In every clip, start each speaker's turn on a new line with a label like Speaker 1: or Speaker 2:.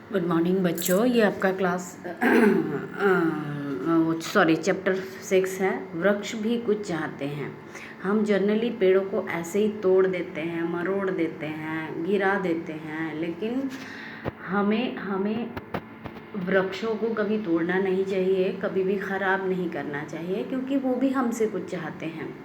Speaker 1: Good morning बच्चों। ये आपका क्लास चैप्टर 6 है। वृक्ष भी कुछ चाहते हैं। हम जनरली पेड़ों को ऐसे ही तोड़ देते हैं, मरोड़ देते हैं, गिरा देते हैं, लेकिन हमें हमें वृक्षों को कभी तोड़ना नहीं चाहिए, कभी भी ख़राब नहीं करना चाहिए, क्योंकि वो भी हमसे कुछ चाहते हैं।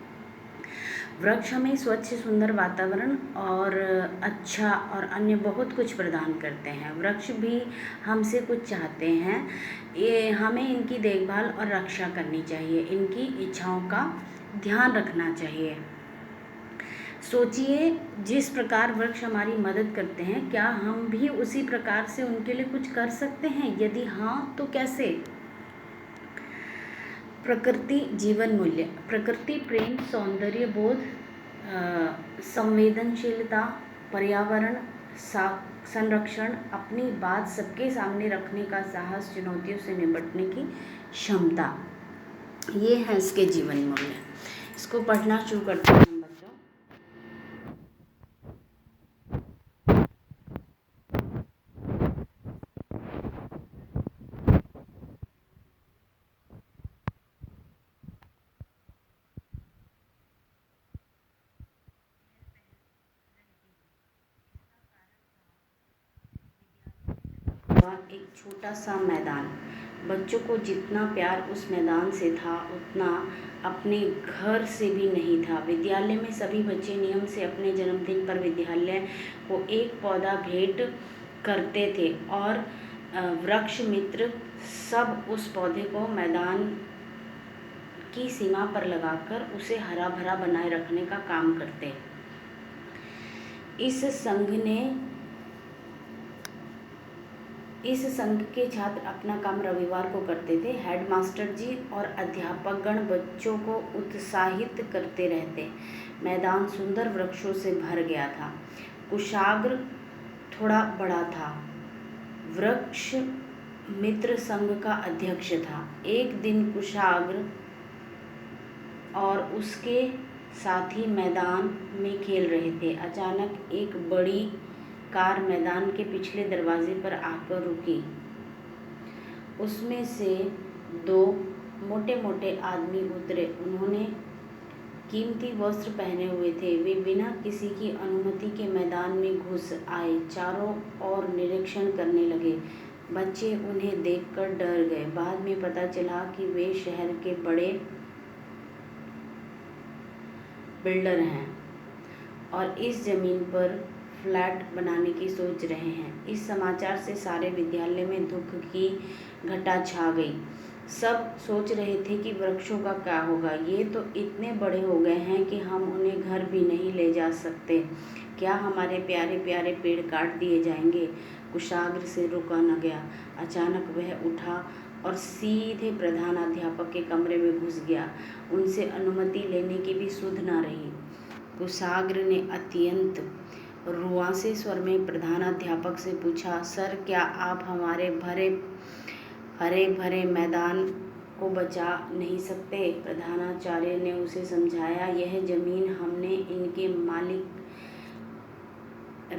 Speaker 1: वृक्ष हमें स्वच्छ सुंदर वातावरण और अच्छा और अन्य बहुत कुछ प्रदान करते हैं। वृक्ष भी हमसे कुछ चाहते हैं। ये हमें इनकी देखभाल और रक्षा करनी चाहिए, इनकी इच्छाओं का ध्यान रखना चाहिए। सोचिए, जिस प्रकार वृक्ष हमारी मदद करते हैं, क्या हम भी उसी प्रकार से उनके लिए कुछ कर सकते हैं? यदि हाँ, तो कैसे? प्रकृति जीवन मूल्य, प्रकृति प्रेम, सौंदर्य बोध, संवेदनशीलता, पर्यावरण संरक्षण, अपनी बात सबके सामने रखने का साहस, चुनौतियों से निपटने की क्षमता, ये है इसके जीवन मूल्य। इसको पढ़ना शुरू करते हैं हम बच्चों। एक छोटा सा मैदान। बच्चों को जितना प्यार उस मैदान से था, उतना अपने घर से भी नहीं था। विद्यालय में सभी बच्चे नियम से अपने जन्मदिन पर विद्यालय को एक पौधा भेंट करते थे और वृक्ष मित्र सब उस पौधे को मैदान की सीमा पर लगाकर उसे हरा भरा बनाए रखने का काम करते। इस संघ के छात्र अपना काम रविवार को करते थे। हेडमास्टर जी और अध्यापकगण बच्चों को उत्साहित करते रहते। मैदान सुंदर वृक्षों से भर गया था। कुशाग्र थोड़ा बड़ा था, वृक्ष मित्र संघ का अध्यक्ष था। एक दिन कुशाग्र और उसके साथी मैदान में खेल रहे थे। अचानक एक बड़ी कार मैदान के पिछले दरवाजे पर आकर रुकी। उसमें से दो मोटे मोटे आदमी उतरे। उन्होंने कीमती वस्त्र पहने हुए थे। वे बिना किसी की अनुमति के मैदान में घुस आए, चारों ओर निरीक्षण करने लगे। बच्चे उन्हें देखकर डर गए। बाद में पता चला कि वे शहर के बड़े बिल्डर हैं और इस जमीन पर फ्लैट बनाने की सोच रहे हैं। इस समाचार से सारे विद्यालय में दुख की घटा छा गई। सब सोच रहे थे कि वृक्षों का क्या होगा। ये तो इतने बड़े हो गए हैं कि हम उन्हें घर भी नहीं ले जा सकते। क्या हमारे प्यारे प्यारे पेड़ काट दिए जाएंगे? कुशाग्र से रुका न गया। अचानक वह उठा और सीधे प्रधानाध्यापक के कमरे में घुस गया। उनसे अनुमति लेने की भी सुध न रही। कुशाग्र ने अत्यंत रुआंसे स्वर में प्रधानाध्यापक से पूछा, सर, क्या आप हमारे हरे भरे मैदान को बचा नहीं सकते? प्रधानाचार्य ने उसे समझाया, यह जमीन हमने इनके मालिक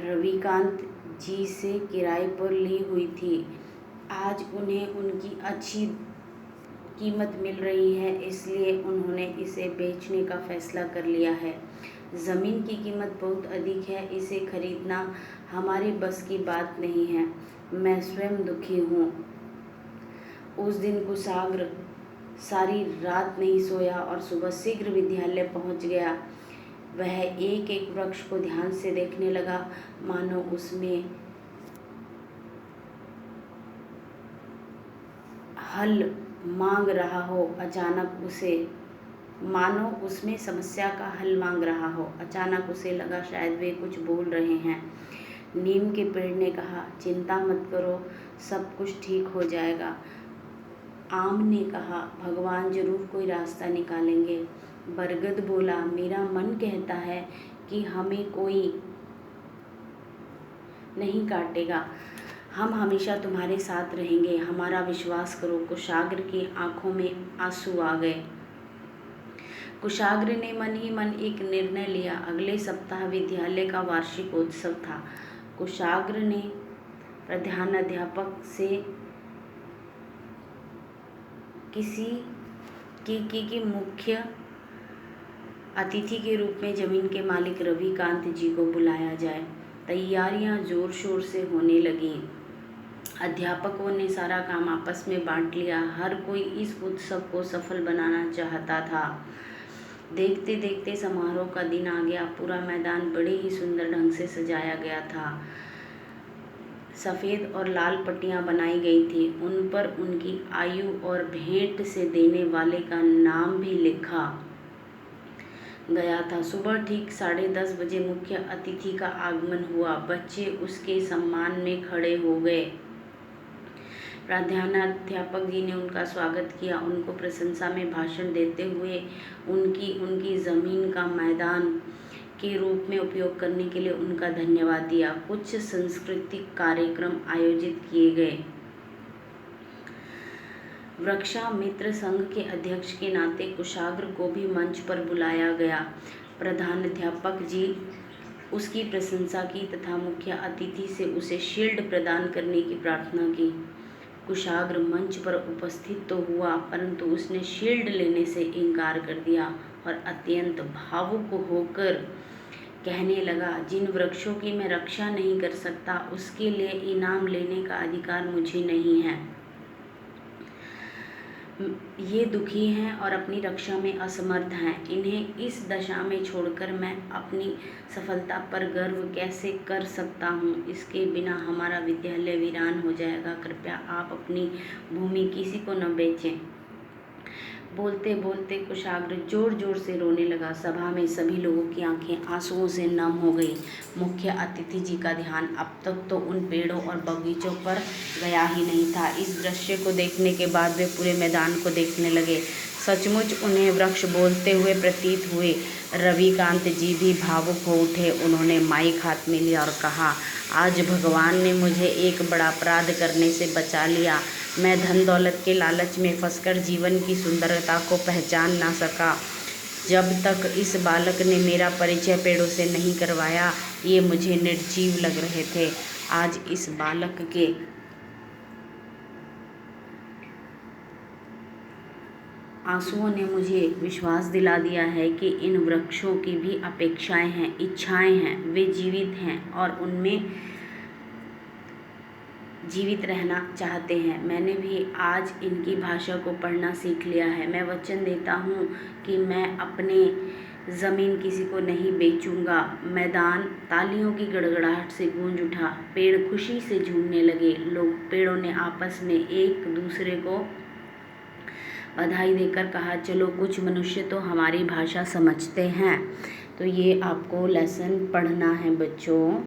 Speaker 1: रविकांत जी से किराए पर ली हुई थी। आज उन्हें उनकी अच्छी कीमत मिल रही है, इसलिए उन्होंने इसे बेचने का फैसला कर लिया है। ज़मीन की कीमत बहुत अधिक है, इसे खरीदना हमारी बस की बात नहीं है। मैं स्वयं दुखी हूँ। उस दिन कुशाग्र सारी रात नहीं सोया और सुबह शीघ्र विद्यालय पहुँच गया। वह एक एक वृक्ष को ध्यान से देखने लगा, मानो उसमें हल मांग रहा हो। अचानक उसे मानो उसमें समस्या का हल मांग रहा हो। अचानक उसे लगा शायद वे कुछ बोल रहे हैं। नीम के पेड़ ने कहा, चिंता मत करो, सब कुछ ठीक हो जाएगा। आम ने कहा, भगवान जरूर कोई रास्ता निकालेंगे। बरगद बोला, मेरा मन कहता है कि हमें कोई नहीं काटेगा। हम हमेशा तुम्हारे साथ रहेंगे, हमारा विश्वास करो। कुशाग्र की आंखों में आंसू आ गए। कुशाग्र ने मन ही मन एक निर्णय लिया। अगले सप्ताह विद्यालय का वार्षिकोत्सव था। कुशाग्र ने प्रधानाध्यापक से किसी की मुख्य अतिथि के रूप में जमीन के मालिक रविकांत जी को बुलाया जाए। तैयारियां जोर शोर से होने लगीं। अध्यापकों ने सारा काम आपस में बांट लिया। हर कोई इस उत्सव को सफल बनाना चाहता था। देखते देखते समारोह का दिन आ गया। पूरा मैदान बड़े ही सुंदर ढंग से सजाया गया था। सफ़ेद और लाल पट्टियां बनाई गई थी। उन पर उनकी आयु और भेंट से देने वाले का नाम भी लिखा गया था। सुबह ठीक 10:30 बजे मुख्य अतिथि का आगमन हुआ। बच्चे उसके सम्मान में खड़े हो गए। प्रधानाध्यापक जी ने उनका स्वागत किया। उनको प्रशंसा में भाषण देते हुए उनकी ज़मीन का मैदान के रूप में उपयोग करने के लिए उनका धन्यवाद दिया। कुछ सांस्कृतिक कार्यक्रम आयोजित किए गए। वृक्षा मित्र संघ के अध्यक्ष के नाते कुशाग्र को भी मंच पर बुलाया गया। प्रधानाध्यापक जी उसकी प्रशंसा की तथा मुख्य अतिथि से उसे शील्ड प्रदान करने की प्रार्थना की। कुशाग्र मंच पर उपस्थित तो हुआ, परंतु उसने शील्ड लेने से इनकार कर दिया और अत्यंत भावुक होकर कहने लगा, जिन वृक्षों की मैं रक्षा नहीं कर सकता उसके लिए इनाम लेने का अधिकार मुझे नहीं है। ये दुखी हैं और अपनी रक्षा में असमर्थ हैं। इन्हें इस दशा में छोड़कर मैं अपनी सफलता पर गर्व कैसे कर सकता हूँ। इसके बिना हमारा विद्यालय वीरान हो जाएगा। कृपया आप अपनी भूमि किसी को न बेचें। बोलते बोलते कुशाग्र जोर जोर से रोने लगा। सभा में सभी लोगों की आंखें आंसुओं से नम हो गई। मुख्य अतिथि जी का ध्यान अब तक तो उन पेड़ों और बगीचों पर गया ही नहीं था। इस दृश्य को देखने के बाद वे पूरे मैदान को देखने लगे। सचमुच उन्हें वृक्ष बोलते हुए प्रतीत हुए। रविकांत जी भी भावुक हो उठे। उन्होंने माइक हाथ में लिया और कहा, आज भगवान ने मुझे एक बड़ा अपराध करने से बचा लिया। मैं धन दौलत के लालच में फंसकर जीवन की सुंदरता को पहचान ना सका। जब तक इस बालक ने मेरा परिचय पेड़ों से नहीं करवाया, ये मुझे निर्जीव लग रहे थे। आज इस बालक के आंसुओं ने मुझे विश्वास दिला दिया है कि इन वृक्षों की भी अपेक्षाएं हैं, इच्छाएं हैं। वे जीवित हैं और उनमें जीवित रहना चाहते हैं। मैंने भी आज इनकी भाषा को पढ़ना सीख लिया है। मैं वचन देता हूँ कि मैं अपने ज़मीन किसी को नहीं बेचूंगा। मैदान तालियों की गड़गड़ाहट से गूंज उठा। पेड़ खुशी से झूमने लगे। पेड़ों ने आपस में एक दूसरे को बधाई देकर कहा, चलो कुछ मनुष्य तो हमारी भाषा समझते हैं। तो ये आपको लेसन पढ़ना है बच्चों।